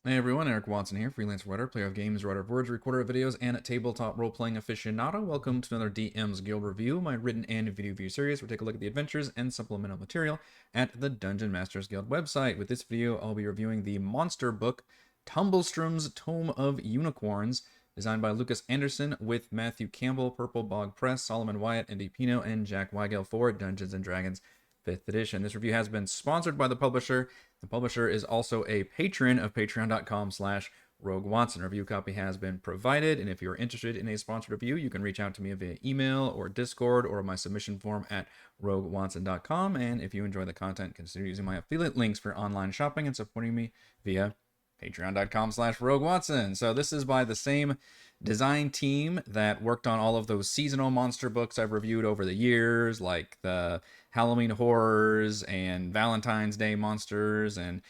Hey everyone, Eric Watson here, freelance writer, player of games, writer of words, recorder of videos, and tabletop role-playing aficionado. Welcome to another DM's Guild review, my written and video view series where we take a look at the adventures and supplemental material at the Dungeon Masters Guild website. With this video, I'll be reviewing the monster book, Tumblestrum's Tome of Unicorns, designed by Lucas Anderson with Matthew Campbell, Purple Bog Press, Solomon Wyatt, Andy Pino, and Jack Weigel for Dungeons & Dragons 5th edition. This review has been sponsored by the publisher. The publisher is also a patron of patreon.com/Rogue Watson. A review copy has been provided, and if you're interested in a sponsored review, you can reach out to me via email or Discord or my submission form at roguewatson.com. And if you enjoy the content, consider using my affiliate links for online shopping and supporting me via patreon.com/Rogue Watson. So this is by the same design team that worked on all of those seasonal monster books I've reviewed over the years, like the Halloween horrors and Valentine's Day monsters and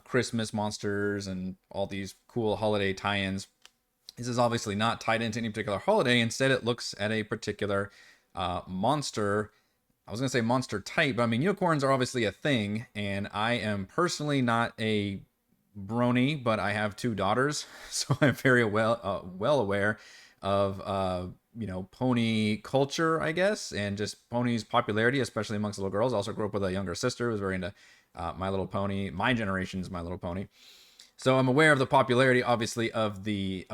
Christmas monsters and all these cool holiday tie-ins. This is obviously not tied into any particular holiday. Instead, it looks at a particular monster. I was going to say monster type, but I mean, unicorns are obviously a thing, and I am personally not a brony, but I have two daughters, so I'm very well aware of pony culture, I guess, and just ponies' popularity, especially amongst little girls. I also grew up with a younger sister who was very into My Little Pony. My generation's My Little Pony. So I'm aware of the popularity, obviously, of the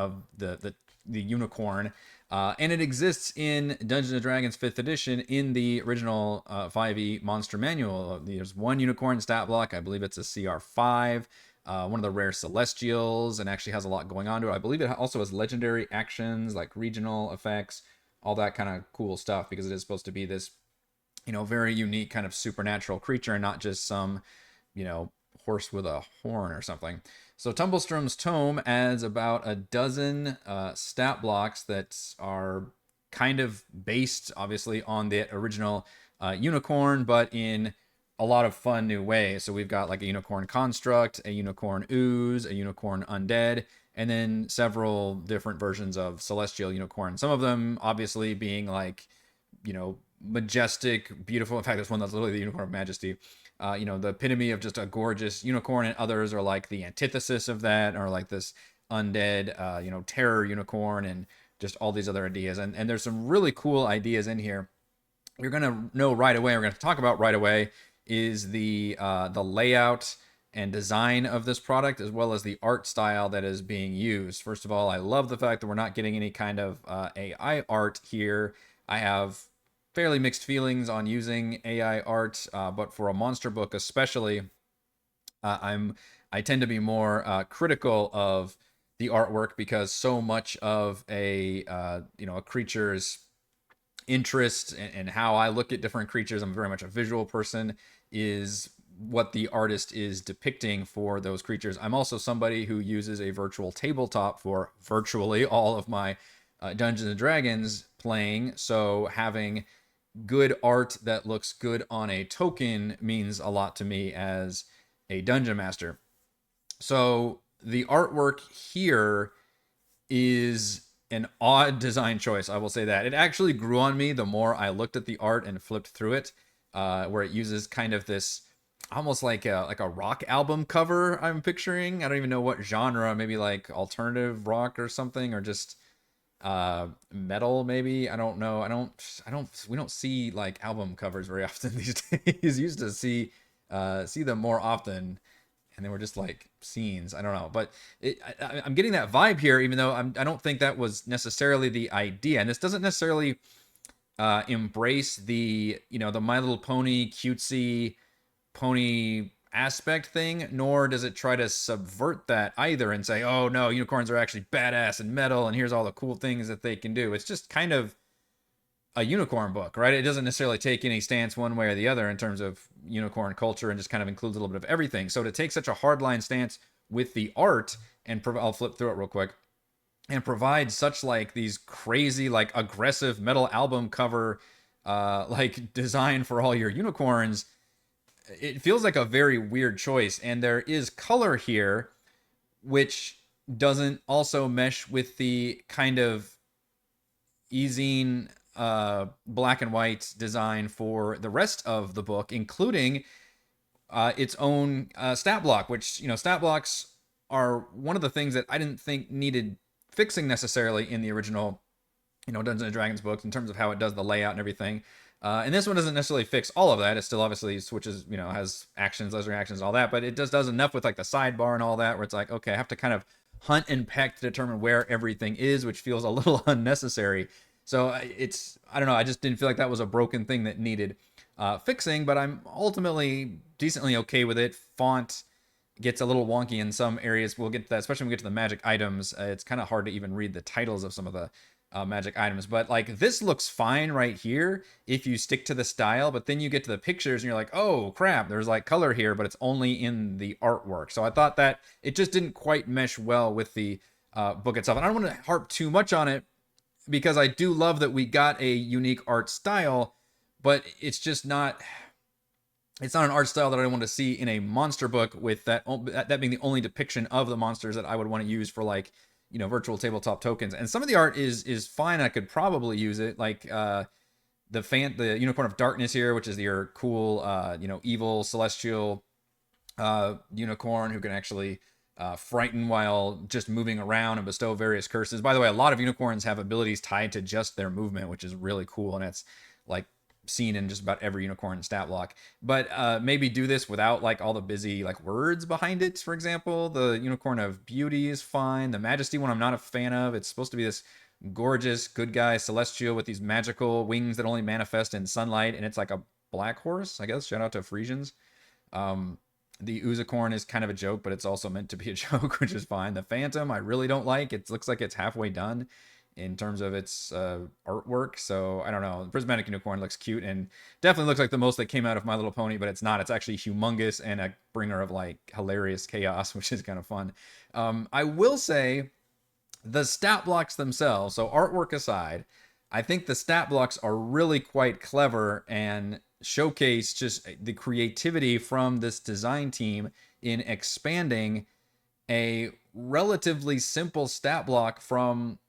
unicorn, and it exists in Dungeons and Dragons 5th edition in the original 5e monster manual. There's one unicorn stat block. I believe it's a CR5. One of the rare celestials, and actually has a lot going on to it. I believe it also has legendary actions like regional effects, all that kind of cool stuff, because it is supposed to be this, very unique kind of supernatural creature and not just some, horse with a horn or something. So Tumblestrum's Tome adds about a dozen stat blocks that are kind of based, obviously, on the original unicorn, but in a lot of fun new ways. So we've got like a unicorn construct, a unicorn ooze, a unicorn undead, and then several different versions of celestial unicorn. Some of them obviously being like, majestic, beautiful. In fact, there's one that's literally the unicorn of majesty. The epitome of just a gorgeous unicorn, and others are like the antithesis of that, or like this undead, terror unicorn, and just all these other ideas. And there's some really cool ideas in here. You're gonna know right away. We're gonna talk about right away is the layout and design of this product, as well as the art style that is being used. First of all, I love the fact that we're not getting any kind of AI art here. I have fairly mixed feelings on using AI art, but for a monster book especially, I tend to be more critical of the artwork, because so much of a creature's interest and how I look at different creatures, I'm very much a visual person, is what the artist is depicting for those creatures. I'm also somebody who uses a virtual tabletop for virtually all of my Dungeons and Dragons playing, so having good art that looks good on a token means a lot to me as a dungeon master. So the artwork here is an odd design choice. I will say that it actually grew on me the more I looked at the art and flipped through it, where it uses kind of this almost like a rock album cover. I'm picturing. I don't even know what genre. Maybe like alternative rock or something, or just metal. Maybe I don't know. We don't see like album covers very often these days. Used to see them more often, and they were just like scenes. I don't know, but I'm getting that vibe here, even though I don't think that was necessarily the idea. And this doesn't necessarily embrace the My Little Pony cutesy pony aspect thing, nor does it try to subvert that either and say, oh no, unicorns are actually badass and metal, and here's all the cool things that they can do. It's just kind of a unicorn book, right? It doesn't necessarily take any stance one way or the other in terms of unicorn culture, and just kind of includes a little bit of everything. So to take such a hardline stance with the art, and I'll flip through it real quick, and provide such like these crazy, like aggressive metal album cover, like design for all your unicorns, it feels like a very weird choice. And there is color here, which doesn't also mesh with the kind of easing black and white design for the rest of the book, including its own stat block, which, stat blocks are one of the things that I didn't think needed fixing necessarily in the original, Dungeons and Dragons books in terms of how it does the layout and everything. And this one doesn't necessarily fix all of that. It still obviously switches, has actions, laser actions, all that, but it just does enough with like the sidebar and all that, where it's like, okay, I have to kind of hunt and peck to determine where everything is, which feels a little unnecessary. So I don't know, I just didn't feel like that was a broken thing that needed fixing, but I'm ultimately decently okay with it. Font gets a little wonky in some areas. We'll get to that, especially when we get to the magic items. It's kind of hard to even read the titles of some of the magic items, but like this looks fine right here if you stick to the style, but then you get to the pictures and you're like, oh crap, there's like color here, but it's only in the artwork. So I thought that it just didn't quite mesh well with the book itself. And I don't want to harp too much on it because I do love that we got a unique art style, but it's just not. It's not an art style that I want to see in a monster book, with that being the only depiction of the monsters that I would want to use for like, virtual tabletop tokens. And some of the art is fine. I could probably use it, like the Unicorn of Darkness here, which is your cool evil celestial unicorn who can actually frighten while just moving around and bestow various curses. By the way, a lot of unicorns have abilities tied to just their movement, which is really cool, and it's like seen in just about every unicorn stat block. But maybe do this without like all the busy like words behind it. For example, the Unicorn of Beauty is fine. The Majesty one I'm not a fan of. It's supposed to be this gorgeous good guy celestial with these magical wings that only manifest in sunlight, and it's like a black horse, I guess. Shout out to Frisians. The Uzicorn is kind of a joke, but it's also meant to be a joke, which is fine. The Phantom I really don't like. It looks like it's halfway done in terms of its artwork. So I don't know. Prismatic Unicorn looks cute and definitely looks like the most that came out of My Little Pony, but it's not. It's actually humongous and a bringer of like hilarious chaos, which is kind of fun. I will say the stat blocks themselves, so artwork aside, I think the stat blocks are really quite clever and showcase just the creativity from this design team in expanding a relatively simple stat block from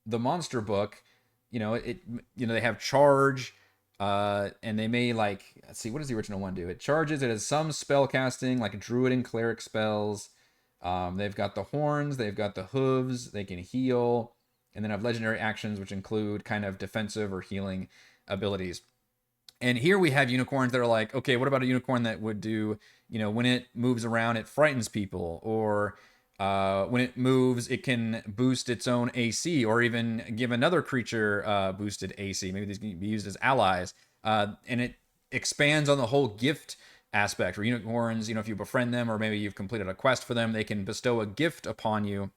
the monster book. They have charge, and they may like, let's see, what does the original one do? It charges. It has some spell casting, like druid and cleric spells. They've got the horns, they've got the hooves, they can heal, and then have legendary actions, which include kind of defensive or healing abilities. And here we have unicorns that are like, okay, what about a unicorn that would do, when it moves around, it frightens people, or when it moves, it can boost its own AC, or even give another creature boosted AC. Maybe these can be used as allies. And it expands on the whole gift aspect, where unicorns, if you befriend them, or maybe you've completed a quest for them, they can bestow a gift upon you,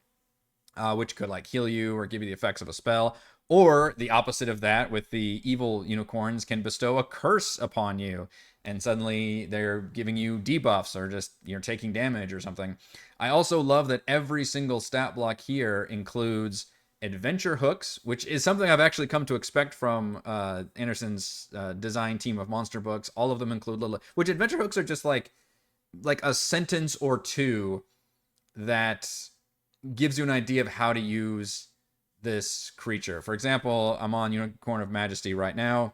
which could like heal you or give you the effects of a spell. Or the opposite of that, with the evil unicorns, can bestow a curse upon you, and suddenly they're giving you debuffs or just you're taking damage or something. I also love that every single stat block here includes adventure hooks, which is something I've actually come to expect from Anderson's design team of monster books. All of them include which adventure hooks are just like a sentence or two that gives you an idea of how to use this creature. For example, I'm on Unicorn of Majesty right now.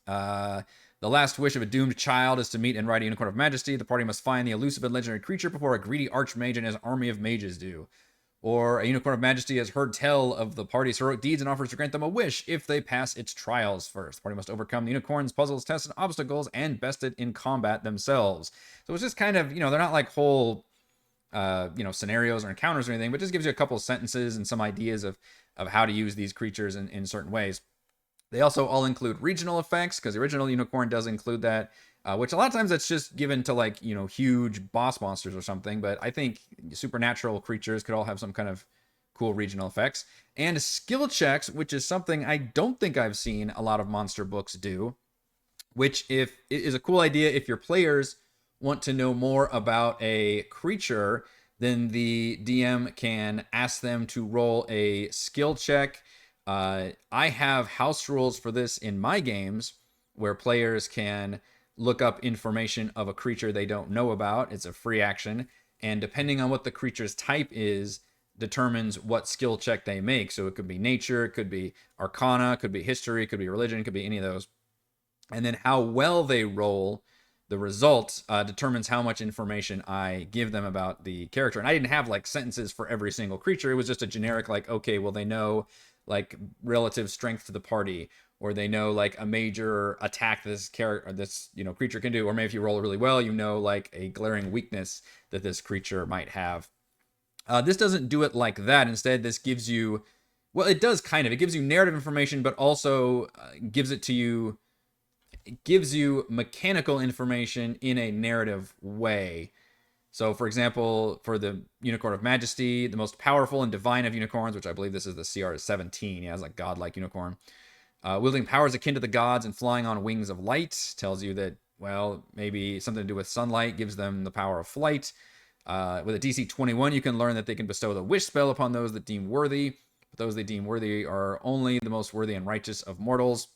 The last wish of a doomed child is to meet and ride a Unicorn of Majesty. The party must find the elusive and legendary creature before a greedy archmage and his army of mages do. Or a Unicorn of Majesty has heard tell of the party's heroic deeds and offers to grant them a wish if they pass its trials first. The party must overcome the unicorns, puzzles, tests, and obstacles, and best it in combat themselves. So it's just kind of, they're not like whole scenarios or encounters or anything, but just gives you a couple of sentences and some ideas of how to use these creatures in certain ways. They also all include regional effects, because the original Unicorn does include that, which a lot of times that's just given to like, huge boss monsters or something. But I think supernatural creatures could all have some kind of cool regional effects. And skill checks, which is something I don't think I've seen a lot of monster books do, which is a cool idea if your players want to know more about a creature, then the DM can ask them to roll a skill check. I have house rules for this in my games, where players can look up information of a creature they don't know about. It's a free action, and depending on what the creature's type is, determines what skill check they make. So it could be nature, it could be arcana, it could be history, it could be religion, it could be any of those. And then how well they roll the result determines how much information I give them about the character. And I didn't have like sentences for every single creature. It was just a generic like, okay, well they know like relative strength to the party, or they know like a major attack this character, this creature can do, or maybe if you roll really well, like a glaring weakness that this creature might have. This doesn't do it like that. Instead, this gives you, well, it does kind of. It gives you narrative information, but also gives you mechanical information in a narrative way. So, for example, for the Unicorn of Majesty, the most powerful and divine of unicorns, which I believe this is the CR 17, yeah, it's like godlike unicorn, wielding powers akin to the gods and flying on wings of light, tells you that, well, maybe something to do with sunlight gives them the power of flight. With a DC 21, you can learn that they can bestow the wish spell upon those that deem worthy. But those they deem worthy are only the most worthy and righteous of mortals.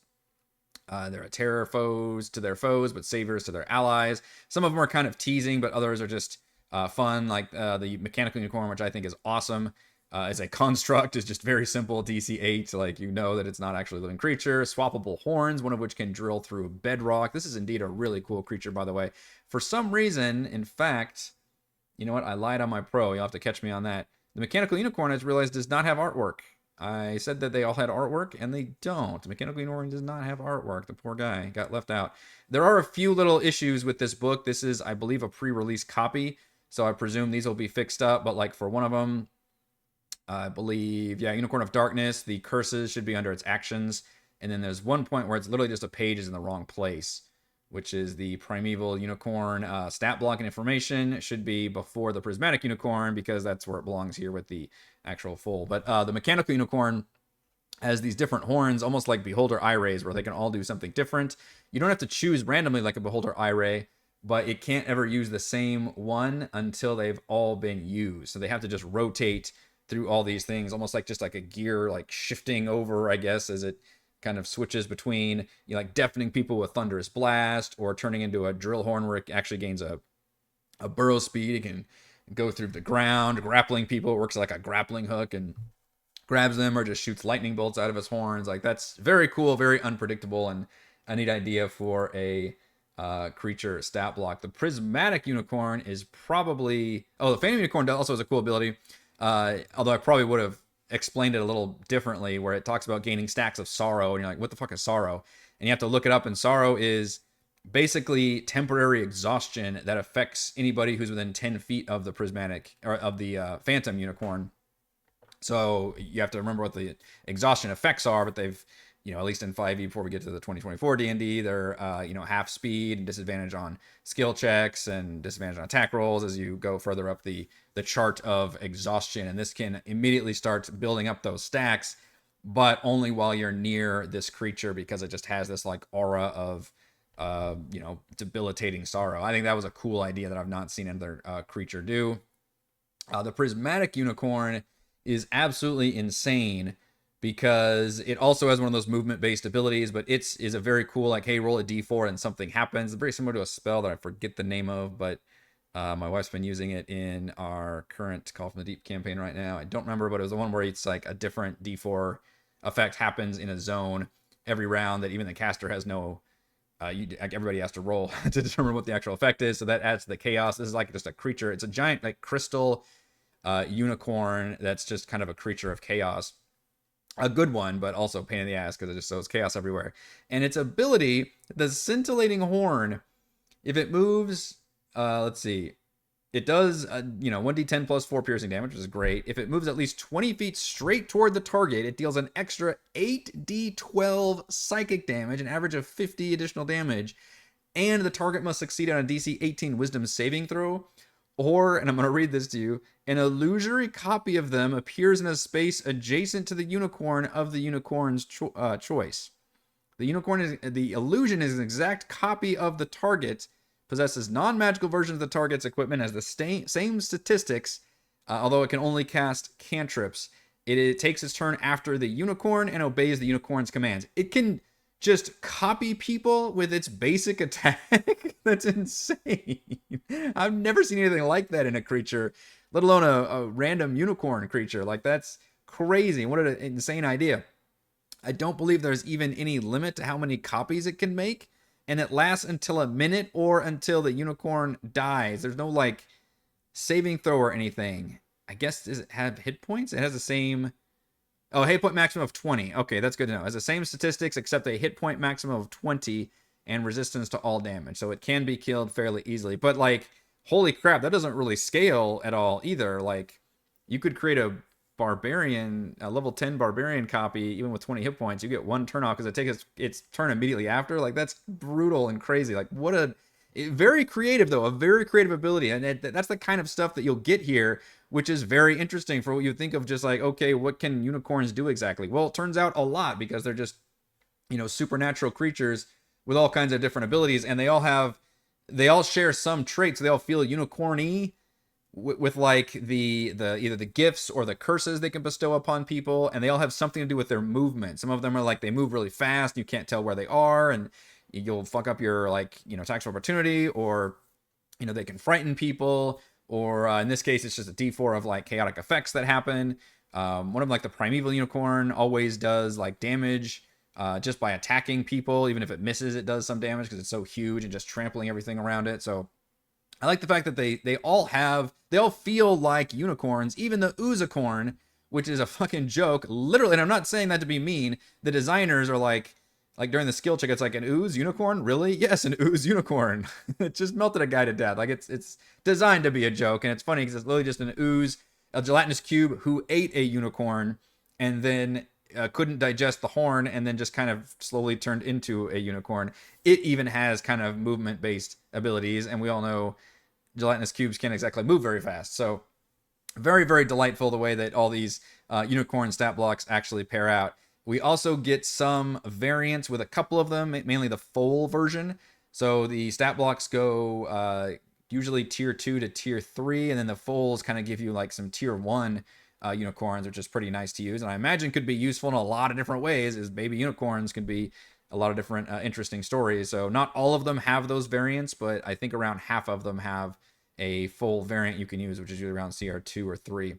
They're a terror foes to their foes, but saviors to their allies. Some of them are kind of teasing, but others are just fun, like the mechanical unicorn, which I think is awesome. As a construct, is just very simple, DC 8, like that it's not actually a living creature. Swappable horns, one of which can drill through bedrock. This is indeed a really cool creature, by the way. For some reason, in fact, you know what? I lied on my pro. You'll have to catch me on that. The mechanical unicorn, I just realized, does not have artwork. I said that they all had artwork, and they don't. The mechanical unicorn does not have artwork. The poor guy got left out. There are a few little issues with this book. This is, I believe, a pre-release copy, so I presume these will be fixed up. But like for one of them, I believe, yeah, Unicorn of Darkness, the curses should be under its actions. And then there's one point where it's literally just a page is in the wrong place, which is the Primeval Unicorn stat block and information should be before the Prismatic Unicorn, because that's where it belongs here with the actual full. But the Mechanical Unicorn has these different horns, almost like Beholder Eye Rays, where they can all do something different. You don't have to choose randomly like a Beholder Eye Ray, but it can't ever use the same one until they've all been used. So they have to just rotate through all these things, almost like just like a gear, like shifting over, I guess, as it kind of switches between like deafening people with Thunderous Blast, or turning into a drill horn where it actually gains a burrow speed. It can go through the ground, grappling people. It works like a grappling hook and grabs them, or just shoots lightning bolts out of his horns. Like, that's very cool, very unpredictable, and a neat idea for a creature stat block. The Prismatic Unicorn is probably... Oh, the Phantom Unicorn also has a cool ability. Although I probably would have explained it a little differently, where it talks about gaining stacks of sorrow, and you're like, what the fuck is sorrow? And you have to look it up, and sorrow is basically temporary exhaustion that affects anybody who's within 10 feet of the prismatic, or of the Phantom Unicorn. So you have to remember what the exhaustion effects are, but they've, at least in 5e before we get to the 2024 D&D, they're, half speed and disadvantage on skill checks and disadvantage on attack rolls as you go further up the chart of exhaustion. And this can immediately start building up those stacks, but only while you're near this creature, because it just has this like aura of, debilitating sorrow. I think that was a cool idea that I've not seen another creature do. The Prismatic Unicorn is absolutely insane, because it also has one of those movement-based abilities, but it's a very cool, like, hey, roll a d4 and something happens. It's very similar to a spell that I forget the name of, but my wife's been using it in our current Call from the Deep campaign right now. I don't remember, but it was the one where it's like a different d4 effect happens in a zone every round that even the caster has no... everybody has to roll to determine what the actual effect is, so that adds to the chaos. This is like just a creature. It's a giant, like, crystal unicorn that's just kind of a creature of chaos. A good one, but also a pain in the ass, because it just sows chaos everywhere. And its ability, the Scintillating Horn, if it moves, let's see, it does, 1d10 plus 4 piercing damage, which is great. If it moves at least 20 feet straight toward the target, it deals an extra 8d12 psychic damage, an average of 50 additional damage. And the target must succeed on a DC 18 Wisdom saving throw. Or, and I'm going to read this to you, an illusory copy of them appears in a space adjacent to the unicorn of the unicorn's choice. The illusion is an exact copy of the target, possesses non-magical versions of the target's equipment, has the same statistics, although it can only cast cantrips. It takes its turn after the unicorn and obeys the unicorn's commands. It can just copy people with its basic attack. That's insane. I've never seen anything like that in a creature, let alone a random unicorn creature. Like, that's crazy. What an insane idea. I don't believe there's even any limit to how many copies it can make. and it lasts until a minute or until the unicorn dies. There's no like saving throw or anything. I guess, does it have hit points? It has the same. Oh, hit point maximum of 20. Okay, that's good to know. It has the same statistics except a hit point maximum of 20 and resistance to all damage. So it can be killed fairly easily. But like, holy crap, that doesn't really scale at all either. Like, you could create a barbarian, a level 10 barbarian copy, even with 20 hit points. You get one turn off because it takes its turn immediately after. Like, that's brutal and crazy. Like, what a very creative, though, a very creative ability. And that's the kind of stuff that you'll get here, which is very interesting for what you think of just like, okay, what can unicorns do exactly? Well, it turns out a lot because they're just, supernatural creatures with all kinds of different abilities, and they all share some traits. They all feel unicorny with like the either the gifts or the curses they can bestow upon people, and they all have something to do with their movement. Some of them are like they move really fast, you can't tell where they are, and you'll fuck up your like attacks of opportunity, or they can frighten people, or in this case it's just a d4 of like chaotic effects that happen. One of them, like the primeval unicorn, always does like damage just by attacking people. Even if it misses, it does some damage because it's so huge and just trampling everything around it. So I like the fact that they all feel like unicorns. Even the Oozacorn, which is a fucking joke, literally. And I'm not saying that to be mean. The designers are like during the skill check, it's like, an ooze unicorn? Really? Yes, an ooze unicorn. It just melted a guy to death. Like, it's designed to be a joke, and it's funny because it's literally just an ooze, a gelatinous cube who ate a unicorn and then couldn't digest the horn and then just kind of slowly turned into a unicorn. It even has kind of movement-based abilities, and we all know gelatinous cubes can't exactly move very fast. So very, very delightful the way that all these unicorn stat blocks actually pair out. We also get some variants with a couple of them, mainly the foal version. So the stat blocks go usually tier 2 to tier 3, and then the foals kind of give you like some tier 1 unicorns, which is pretty nice to use. And I imagine could be useful in a lot of different ways, as baby unicorns can be a lot of different interesting stories. So not all of them have those variants, but I think around half of them have a full variant you can use, which is usually around CR2 or 3.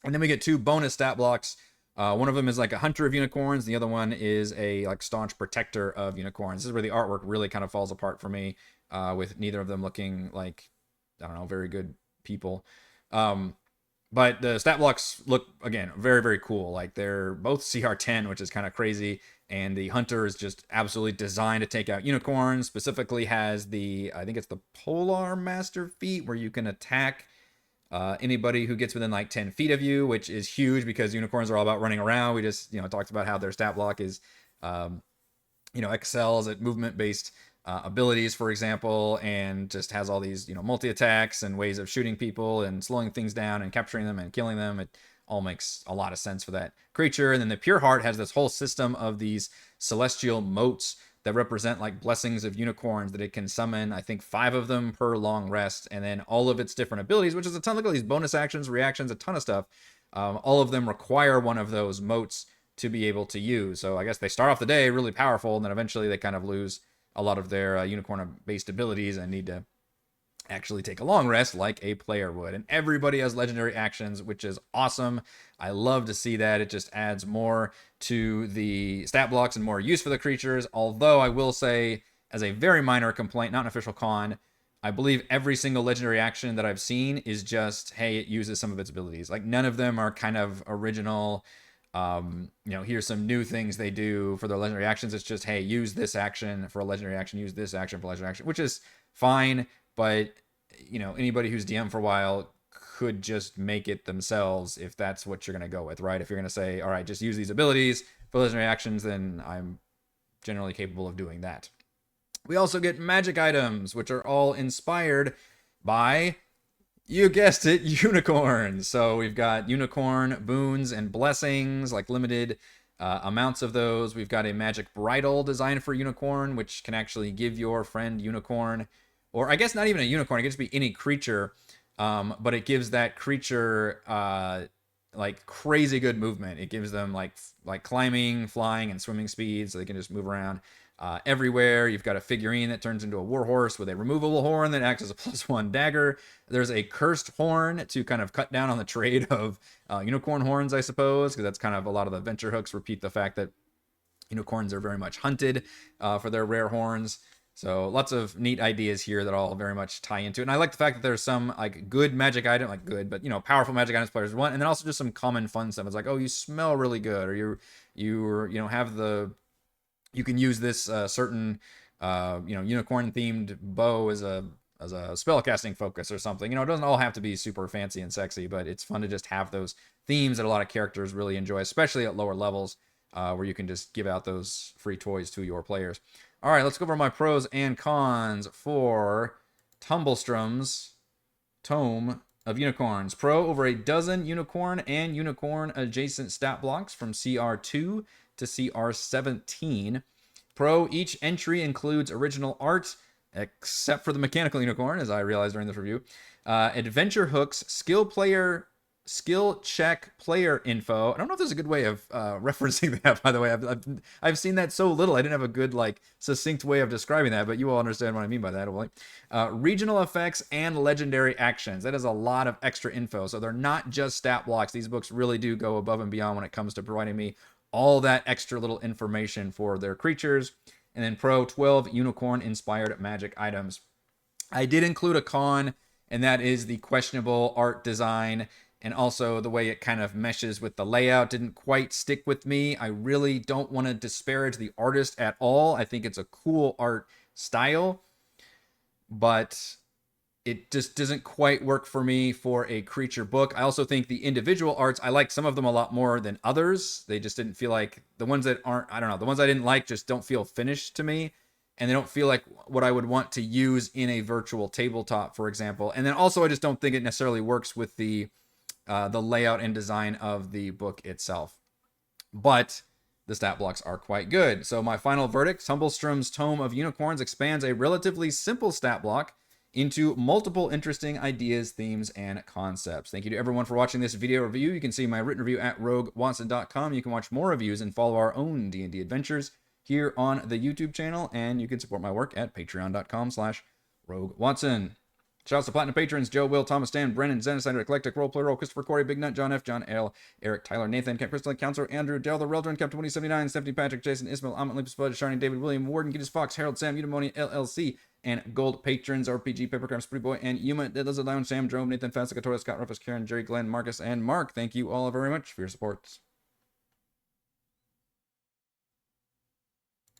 And then we get 2 bonus stat blocks. One of them is like a hunter of unicorns. The other one is a like staunch protector of unicorns. This is where the artwork really kind of falls apart for me, with neither of them looking like, I don't know, very good people. But the stat blocks look, again, very, very cool. Like, they're both CR10, which is kind of crazy. And the hunter is just absolutely designed to take out unicorns. Specifically has I think it's the Polar Master feat, where you can attack anybody who gets within like 10 feet of you, which is huge because unicorns are all about running around. We just, talked about how their stat block is, excels at movement-based abilities, for example, and just has all these, multi-attacks and ways of shooting people and slowing things down and capturing them and killing them. It all makes a lot of sense for that creature. And then the Pure Heart has this whole system of these celestial motes that represent like blessings of unicorns that it can summon. I think 5 of them per long rest, and then all of its different abilities, which is a ton. Look at these bonus actions, reactions, a ton of stuff. All of them require one of those motes to be able to use. So I guess they start off the day really powerful, and then eventually they kind of lose a lot of their unicorn-based abilities and need to actually take a long rest like a player would. And everybody has legendary actions, which is awesome. I love to see that. It just adds more to the stat blocks and more use for the creatures. Although I will say, as a very minor complaint, not an official con, I believe every single legendary action that I've seen is just, hey, it uses some of its abilities. Like, none of them are kind of original. Here's some new things they do for their legendary actions. It's just, hey, use this action for a legendary action, use this action for a legendary action, which is fine. But, anybody who's DM for a while could just make it themselves if that's what you're going to go with, right? If you're going to say, all right, just use these abilities for legendary actions, then I'm generally capable of doing that. We also get magic items, which are all inspired by, you guessed it, unicorns. So we've got unicorn boons and blessings, like limited amounts of those. We've got a magic bridle designed for unicorn, which can actually give your friend unicorn, or I guess not even a unicorn, it can just be any creature, but it gives that creature like crazy good movement. It gives them like climbing, flying, and swimming speed, so they can just move around everywhere. You've got a figurine that turns into a warhorse with a removable horn that acts as a +1 dagger. There's a cursed horn to kind of cut down on the trade of unicorn horns, I suppose, because that's kind of a lot of the adventure hooks repeat the fact that unicorns are very much hunted for their rare horns. So lots of neat ideas here that all very much tie into it. And I like the fact that there's some like good magic item, like good, but powerful magic items players want, and then also just some common fun stuff. It's like, oh, you smell really good, or you have you can use this certain unicorn themed bow as a spell casting focus or something. It doesn't all have to be super fancy and sexy, but it's fun to just have those themes that a lot of characters really enjoy, especially at lower levels, where you can just give out those free toys to your players. All right, let's go over my pros and cons for Tumblestrum's Tome of Unicorns. Pro, over a dozen unicorn and unicorn adjacent stat blocks from CR2 to CR17. Pro, each entry includes original art, except for the mechanical unicorn, as I realized during this review. Adventure hooks, skill check player info. I don't know if there's a good way of referencing that, by the way. I've seen that so little. I didn't have a good, succinct way of describing that, but you all understand what I mean by that. Regional effects and legendary actions. That is a lot of extra info. So they're not just stat blocks. These books really do go above and beyond when it comes to providing me all that extra little information for their creatures. And then Pro, 12 unicorn-inspired magic items. I did include a con, and that is the questionable art design, and also the way it kind of meshes with the layout didn't quite stick with me. I really don't want to disparage the artist at all. I think it's a cool art style, but it just doesn't quite work for me for a creature book. I also think the individual arts, I like some of them a lot more than others. They just didn't feel like the ones that aren't, I don't know, the ones I didn't like just don't feel finished to me. And they don't feel like what I would want to use in a virtual tabletop, for example. And then also I just don't think it necessarily works with the layout and design of the book itself. But the stat blocks are quite good. So my final verdict, Tumblestrum's Tome of Unicorns expands a relatively simple stat block into multiple interesting ideas, themes, and concepts. Thank you to everyone for watching this video review. You can see my written review at roguewatson.com. You can watch more reviews and follow our own D&D adventures here on the YouTube channel, and you can support my work at patreon.com/roguewatson. Shouts to Platinum patrons: Joe, Will, Thomas, Dan, Brennan, Zenicider, Eclectic, Roleplay Roll, Christopher, Corey, Big Nut, John F., John L., Eric, Tyler, Nathan, Camp Crystal, Counselor, Andrew, Dale, The Reldron, Captain 2079, Stephanie, Patrick, Jason, Ismail, Amit, Lepus, Bud, Sharni, David, William, Warden, Giddis, Fox, Harold, Sam, Eudaimonia, LLC, and Gold patrons: RPG, Papercraft, Spree Boy, and Yuma, Dead Lizard Lounge, Sam, Jerome, Nathan, Fasika, Torres, Scott, Rufus, Karen, Jerry, Glenn, Marcus, and Mark. Thank you all very much for your support.